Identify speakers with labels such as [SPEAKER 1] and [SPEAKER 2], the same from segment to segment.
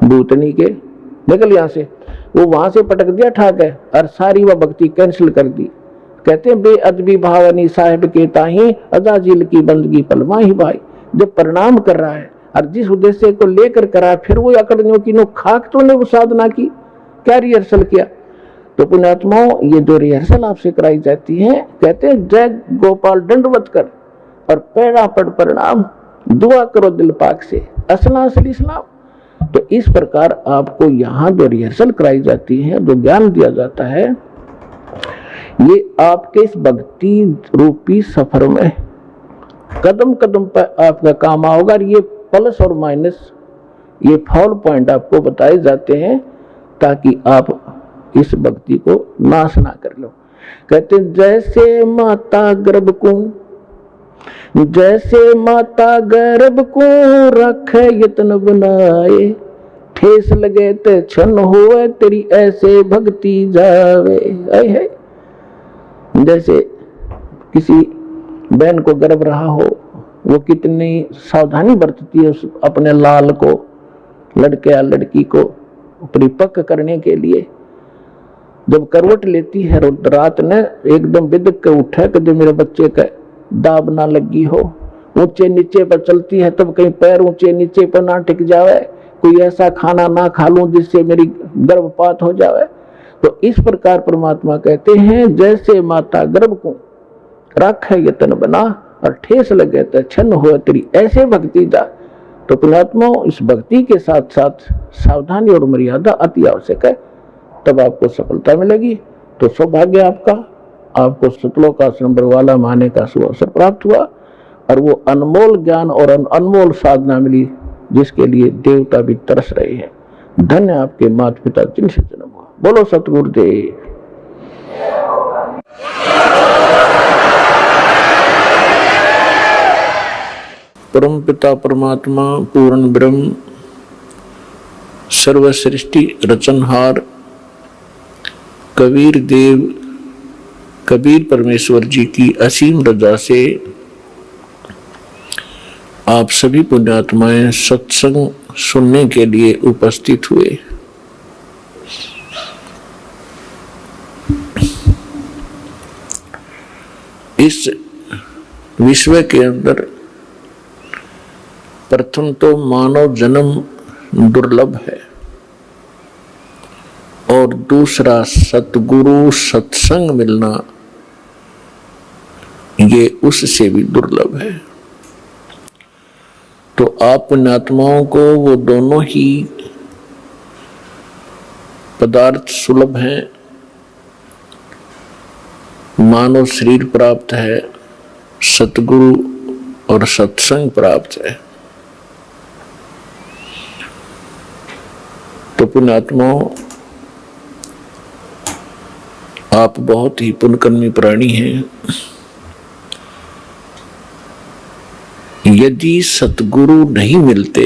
[SPEAKER 1] भूतनी के, निकल यहाँ से। वो वहां से पटक दिया ठाक है और सारी वह भक्ति कैंसिल कर दी। कहते हैं बेअदबी भावनी साहिब के ताही अजाजिल की बंदगी पलमा ही भाई। जब प्रणाम कर रहा है और जिस उद्देश्य को लेकर करा, फिर वो अकड़ियों की नो खाक तो ने वो साधना की, क्या रिहर्सल किया। तो पुण्यात्माओं, ये जो रिहर्सल आपसे कराई जाती है, कहते हैं जय गोपाल दंडवत कर और पैरा पड़ प्रणाम, दुआ करो दिल पाक से, असला असली इस्लाम। तो इस प्रकार आपको यहाँ जो रिहर्सल कराई जाती है, जो ज्ञान दिया जाता है, ये आपके इस भक्ति रूपी सफर में कदम कदम पर आपका काम आओगा। ये प्लस और माइनस, ये फॉल पॉइंट आपको बताए जाते हैं ताकि आप इस भक्ति को नाश ना कर लो। कहते जैसे माता गर्भ को, जैसे माता गर्भ को रखे यत्न बनाए, ठेस लगे ते क्षण होए तेरी ऐसे भक्ति जावे। है जैसे किसी बहन को गर्भ रहा हो, वो कितनी सावधानी बरतती है अपने लाल को, लड़के या लड़की को परिपक्व करने के लिए। जब करवट लेती है रात ने, एकदम बिदक के उठे कि मेरे बच्चे का दाब ना लगी हो। ऊंचे नीचे पर चलती है तब कहीं पैर ऊंचे नीचे पर ना टिक जावे, कोई ऐसा खाना ना खा लूं जिससे मेरी गर्भपात हो जावे। तो इस प्रकार परमात्मा कहते हैं जैसे माता गर्भ को राखे यतन बना और ठेस लगे तो क्षण हो तेरी ऐसे भक्ति जा। तो पुण्यात्मा, इस भक्ति के साथ साथ सावधानी और मर्यादा अति आवश्यक है, तब आपको सफलता मिलेगी। तो सौभाग्य आपका, आपको सतलोक आश्रम बरवाला माने का शुभ अवसर प्राप्त हुआ और वो अनमोल ज्ञान और अनमोल साधना मिली जिसके लिए देवता भी तरस रहे हैं। धन्य आपके माता पिता जिनसे जन्म हुआ। बोलो सतगुरुदेव। परम पिता परमात्मा पूर्ण ब्रह्म सर्व सृष्टि रचनहार कबीर देव कबीर परमेश्वर जी की असीम रजा से आप सभी पुण्यात्माएं सत्संग सुनने के लिए उपस्थित हुए। इस विश्व के अंदर प्रथम तो मानव जन्म दुर्लभ है और दूसरा सतगुरु सत्संग मिलना ये उससे भी दुर्लभ है। तो आप पुण्यात्माओं को वो दोनों ही पदार्थ सुलभ हैं। मानव शरीर प्राप्त है, सतगुरु और सत्संग प्राप्त है। तो पुण्यात्माओं, आप बहुत ही पुण्यकर्मी प्राणी हैं। यदि सतगुरु नहीं मिलते,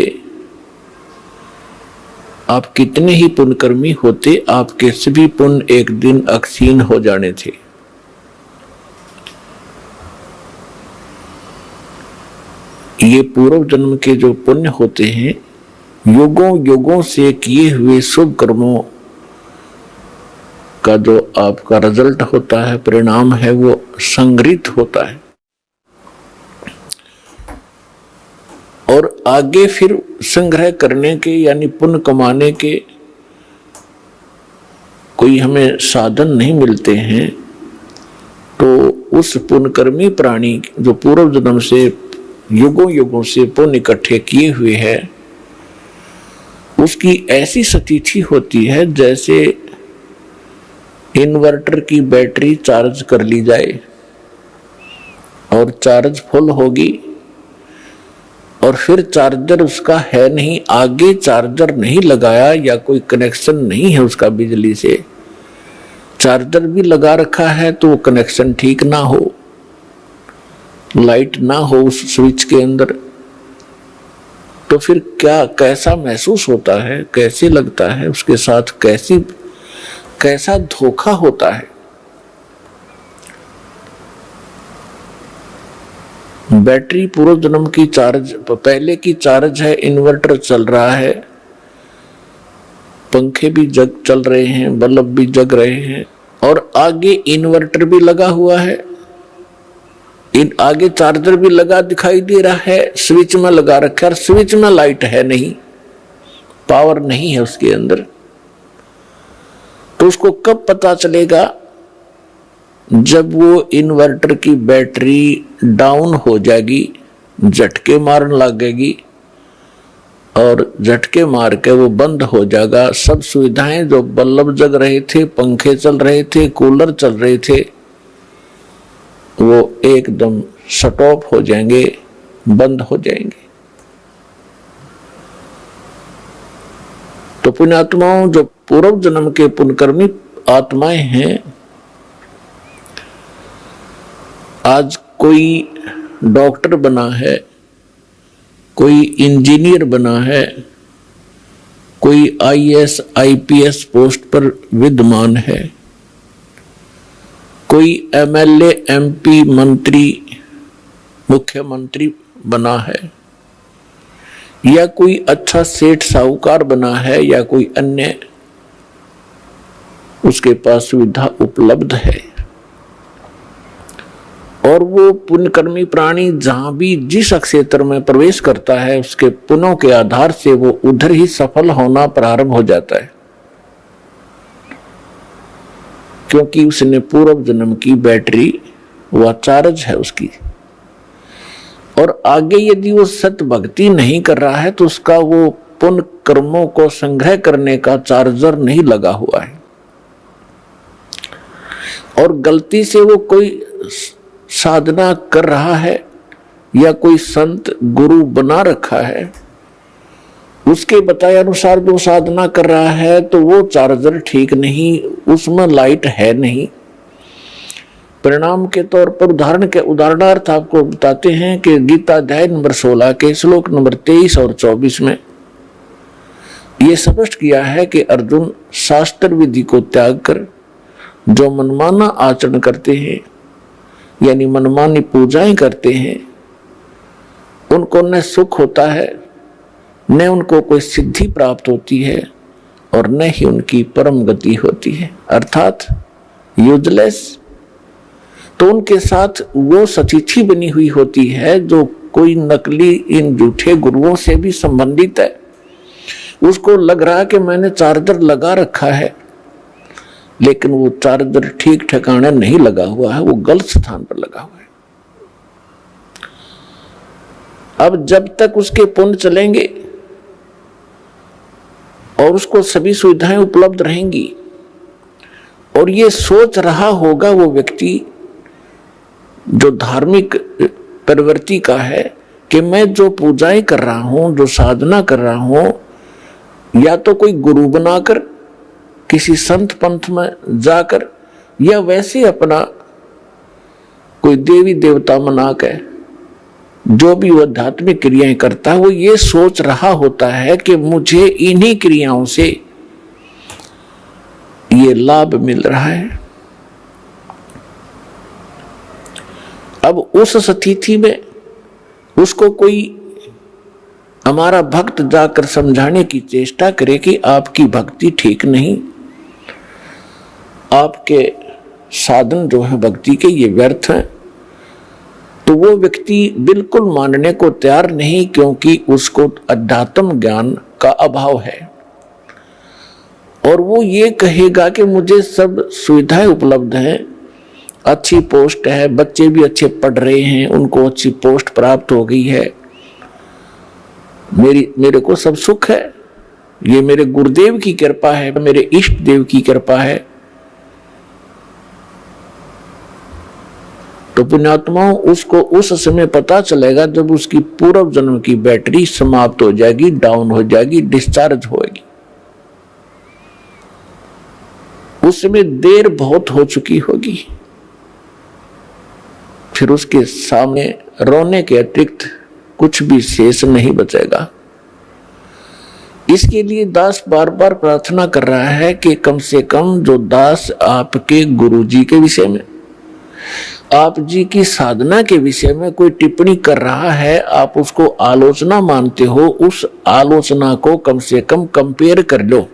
[SPEAKER 1] आप कितने ही पुण्यकर्मी होते, आपके सभी पुण्य एक दिन अक्षीण हो जाने थे। ये पूर्व जन्म के जो पुण्य होते हैं, युगों युगों से किए हुए शुभ कर्मों का जो आपका रिजल्ट होता है, परिणाम है, वो संग्रहित होता है और आगे फिर संग्रह करने के यानी पुण्य कमाने के कोई हमें साधन नहीं मिलते हैं। तो उस पुण्यकर्मी प्राणी जो पूर्व जन्म से युगों युगों से पुण्य इकट्ठे किए हुए है, उसकी ऐसी स्थिति होती है जैसे इन्वर्टर की बैटरी चार्ज कर ली जाए और चार्ज फुल होगी और फिर चार्जर उसका है नहीं, आगे चार्जर नहीं लगाया या कोई कनेक्शन नहीं है उसका बिजली से, चार्जर भी लगा रखा है तो वो कनेक्शन ठीक ना हो, लाइट ना हो उस स्विच के अंदर, तो फिर क्या कैसा महसूस होता है, कैसे लगता है, उसके साथ कैसा धोखा होता है। बैटरी पूर्व जन्म की चार्ज, पहले की चार्ज है, इन्वर्टर चल रहा है पंखे भी जग चल रहे हैं, बल्ब भी जग रहे हैं, और आगे इन्वर्टर भी लगा हुआ है, इन आगे चार्जर भी लगा दिखाई दे रहा है, स्विच में लगा रखा है, स्विच में लाइट है नहीं, पावर नहीं है उसके अंदर। तो उसको कब पता चलेगा? जब वो इन्वर्टर की बैटरी डाउन हो जाएगी, झटके मारने लगेगी, और झटके मार के वो बंद हो जाएगा। सब सुविधाएं, जो बल्ब जग रहे थे, पंखे चल रहे थे, कूलर चल रहे थे, वो एकदम शट ऑफ हो जाएंगे, बंद हो जाएंगे। तो पुण्यात्माओं, जो पूर्व जन्म के पुण्यकर्मी आत्माएं हैं, आज कोई डॉक्टर बना है, कोई इंजीनियर बना है, कोई आईएएस आईपीएस पोस्ट पर विद्यमान है, कोई एमएलए एमपी मंत्री मुख्यमंत्री बना है, या कोई अच्छा सेठ साहूकार बना है, या कोई अन्य उसके पास सुविधा उपलब्ध है, और वो पुण्यकर्मी प्राणी जहां भी जिस क्षेत्र में प्रवेश करता है, उसके पुण्यों के आधार से वो उधर ही सफल होना प्रारंभ हो जाता है, क्योंकि उसने पूर्व जन्म की बैटरी व चार्ज है उसकी। और आगे यदि वो सत भक्ति नहीं कर रहा है तो उसका वो पुण्य कर्मों को संग्रह करने का चार्जर नहीं लगा हुआ है, और गलती से वो कोई साधना कर रहा है या कोई संत गुरु बना रखा है, उसके बताए अनुसार जो साधना कर रहा है, तो वो चार्जर ठीक नहीं, उसमें लाइट है नहीं। परिणाम के तौर पर उदाहरणार्थ आपको बताते हैं कि गीता अध्याय नंबर 16 के श्लोक नंबर 23 और 24 में ये स्पष्ट किया है कि अर्जुन शास्त्र विधि को त्याग कर जो मनमाना आचरण करते हैं, यानी मनमानी पूजाएं करते हैं, उनको न सुख होता है, न उनको कोई सिद्धि प्राप्त होती है, और न ही उनकी परम गति होती है, अर्थात यूजलेस। तो उनके साथ वो सतिथि बनी हुई होती है जो कोई नकली इन झूठे गुरुओं से भी संबंधित है। उसको लग रहा है कि मैंने चार्जर लगा रखा है, लेकिन वो चार्जर ठीक ठिकाने नहीं लगा हुआ है, वो गलत स्थान पर लगा हुआ है। अब जब तक उसके पुण्य चलेंगे और उसको सभी सुविधाएं उपलब्ध रहेंगी, और ये सोच रहा होगा वो व्यक्ति जो धार्मिक प्रवृत्ति का है कि मैं जो पूजाएं कर रहा हूं, जो साधना कर रहा हूं, या तो कोई गुरु बनाकर किसी संत पंथ में जाकर, या वैसे अपना कोई देवी देवता मना के जो भी वो आध्यात्मिक क्रियाएं करता है, वो ये सोच रहा होता है कि मुझे इन्हीं क्रियाओं से ये लाभ मिल रहा है। अब उस स्थिति में उसको कोई हमारा भक्त जाकर समझाने की चेष्टा करे कि आपकी भक्ति ठीक नहीं, आपके साधन जो है भक्ति के ये व्यर्थ हैं, तो वो व्यक्ति बिल्कुल मानने को तैयार नहीं, क्योंकि उसको अध्यात्म ज्ञान का अभाव है। और वो ये कहेगा कि मुझे सब सुविधाएं उपलब्ध हैं, अच्छी पोस्ट है, बच्चे भी अच्छे पढ़ रहे हैं, उनको अच्छी पोस्ट प्राप्त हो गई है, मेरे को सब सुख है, ये मेरे गुरुदेव की कृपा है, मेरे इष्ट देव की कृपा है। तो पुण्यात्माओं, उसको उस समय पता चलेगा जब उसकी पूर्व जन्म की बैटरी समाप्त हो जाएगी, डाउन हो जाएगी, डिस्चार्ज होगी। उस समय देर बहुत हो चुकी होगी, फिर उसके सामने रोने के अतिरिक्त कुछ भी शेष नहीं बचेगा। इसके लिए दास बार बार प्रार्थना कर रहा है कि कम से कम जो दास आपके गुरु जी के विषय में, आप जी की साधना के विषय में कोई टिप्पणी कर रहा है, आप उसको आलोचना मानते हो, उस आलोचना को कम से कम कंपेयर कर लो,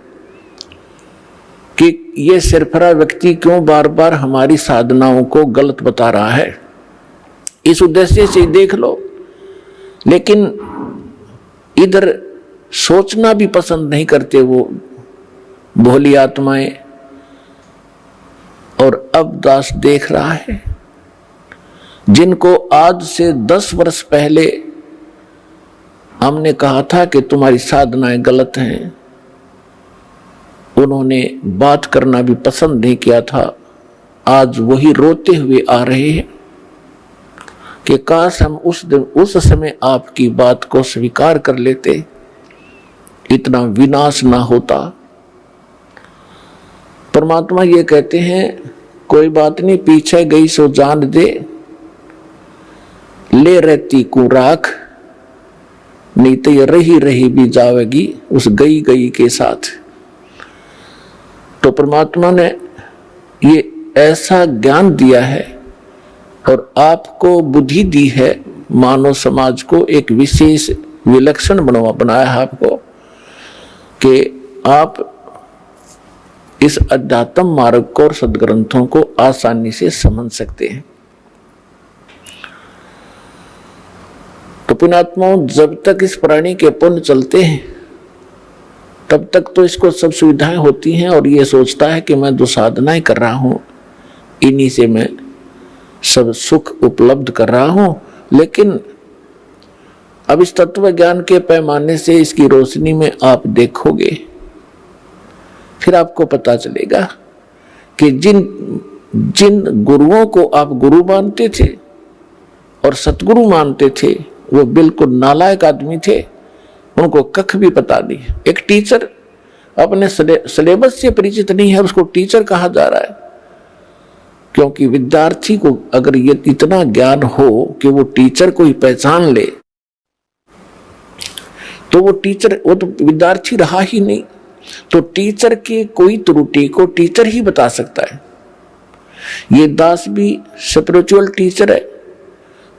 [SPEAKER 1] कि ये सिरफरा व्यक्ति क्यों बार बार हमारी साधनाओं को गलत बता रहा है, इस उद्देश्य से देख लो। लेकिन इधर सोचना भी पसंद नहीं करते वो भोली आत्माएं। और अब दास देख रहा है, जिनको आज से 10 वर्ष पहले हमने कहा था कि तुम्हारी साधनाएं गलत हैं, उन्होंने बात करना भी पसंद नहीं किया था, आज वही रोते हुए आ रहे हैं कि काश हम उस समय आपकी बात को स्वीकार कर लेते, इतना विनाश ना होता। परमात्मा ये कहते हैं, कोई बात नहीं, पीछे गई सो जान दे, ले रहती को राख, नहीं तो ये रही रही भी जाएगी उस गई गई के साथ। तो परमात्मा ने ये ऐसा ज्ञान दिया है और आपको बुद्धि दी है, मानव समाज को एक विशेष विलक्षण बनाया है आपको, कि आप इस अध्यात्म मार्ग को और सदग्रंथों को आसानी से समझ सकते हैं। तो पुण्यात्माओं, जब तक इस प्राणी के पुण्य चलते हैं तब तक तो इसको सब सुविधाएं होती हैं और ये सोचता है कि मैं जो साधनाएं कर रहा हूं इन्हीं से मैं सब सुख उपलब्ध कर रहा हूं। लेकिन अब इस तत्व ज्ञान के पैमाने से इसकी रोशनी में आप देखोगे, फिर आपको पता चलेगा कि जिन गुरुओं को आप गुरु मानते थे और सतगुरु मानते थे, वो बिल्कुल नालायक आदमी थे, उनको कख भी पता नहीं। एक टीचर अपने सिलेबस से परिचित नहीं है, उसको टीचर कहा जा रहा है, क्योंकि विद्यार्थी को अगर ये इतना ज्ञान हो कि वो टीचर को ही पहचान ले, तो वो तो विद्यार्थी रहा ही नहीं। तो टीचर के कोई त्रुटि को टीचर ही बता सकता है। ये दास भी स्पिरिचुअल टीचर है,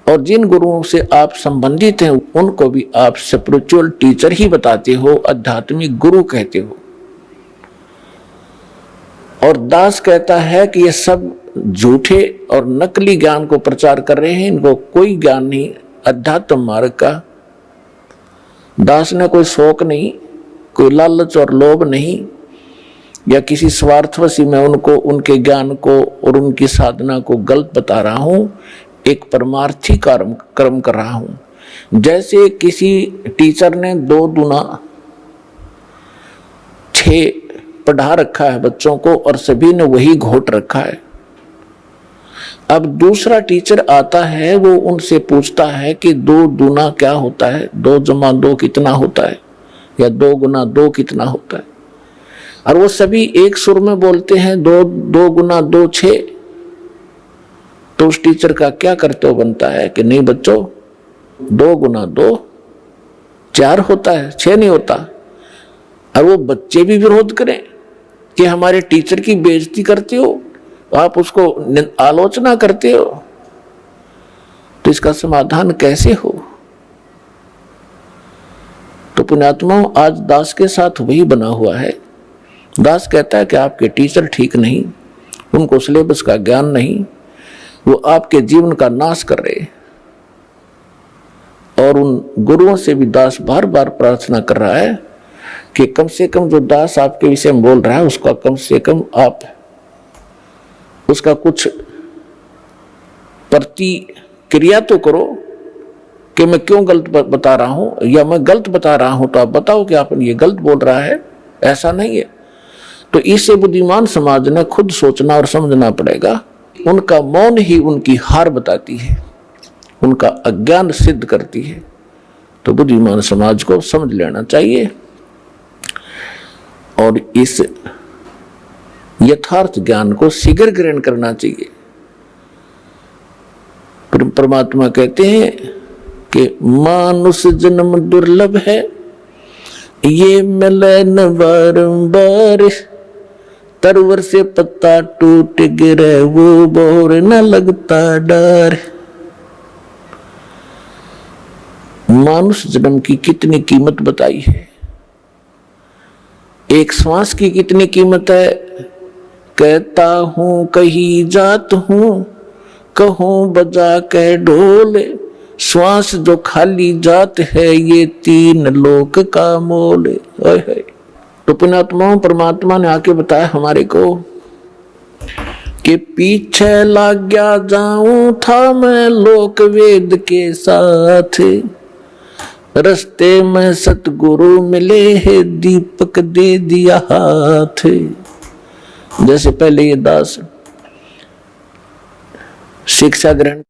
[SPEAKER 1] और जिन गुरुओं से आप संबंधित हैं उनको भी आप स्पिरिचुअल टीचर ही बताते हो, आध्यात्मिक गुरु कहते हो। और दास कहता है कि ये सब झूठे और नकली ज्ञान को प्रचार कर रहे हैं, इनको कोई ज्ञान नहीं अध्यात्म मार्ग का। दास ने कोई शौक नहीं, कोई लालच और लोभ नहीं, या किसी स्वार्थवशी में उनको उनके ज्ञान को और उनकी साधना को गलत बता रहा हूं, एक परमार्थी कर्म कर रहा हूं। जैसे किसी टीचर ने 2 दूना 6 पढ़ा रखा है बच्चों को और सभी ने वही घोट रखा है। अब दूसरा टीचर आता है, वो उनसे पूछता है कि 2 दूना क्या होता है, 2 जमा 2 कितना होता है, या 2 गुना 2 कितना होता है। और वो सभी एक सुर में बोलते हैं 2 गुना 2 6। तो उस टीचर का क्या कर्तव्य बनता है कि नहीं बच्चों, 2 गुना 2 4 होता है, 6 नहीं होता। और वो बच्चे भी विरोध करें कि हमारे टीचर की बेइज्जती करते हो, आप उसको आलोचना करते हो, तो इसका समाधान कैसे हो। तो पुण्यात्माओं, आज दास के साथ वही बना हुआ है। दास कहता है कि आपके टीचर ठीक नहीं, उनको सिलेबस का ज्ञान नहीं, वो आपके जीवन का नाश कर रहे। और उन गुरुओं से भी दास बार बार प्रार्थना कर रहा है कि कम से कम जो दास आपके विषय में बोल रहा है उसका कम से कम आप उसका कुछ प्रतिक्रिया तो करो कि मैं क्यों गलत बता रहा हूं, या मैं गलत बता रहा हूं तो आप बताओ कि आप ये गलत बोल रहा है, ऐसा नहीं है। तो इससे बुद्धिमान समाज ने खुद सोचना और समझना पड़ेगा। उनका मौन ही उनकी हार बताती है, उनका अज्ञान सिद्ध करती है। तो बुद्धिमान समाज को समझ लेना चाहिए और इस यथार्थ ज्ञान को शीघ्र ग्रहण करना चाहिए। परमात्मा कहते हैं कि मानुष जन्म दुर्लभ है, ये मिले न बारंबार, तरवर से पत्ता टूट गिरे वो बोर न लगता डर। मानुष जन्म की कितनी कीमत बताई है। एक श्वास की कितनी कीमत है। कहता हूं कही जात हूं, कहूं बजा के ढोल, श्वास जो खाली जात है ये 3 लोक का मोल। तो पुण्यात्माओं, परमात्मा ने आके बताया हमारे को कि पीछे लग गया जाऊं था मैं लोक वेद के साथ, रस्ते में सतगुरु मिले है दीपक दे दिया हाथ। जैसे पहले ये दास शिक्षा ग्रहण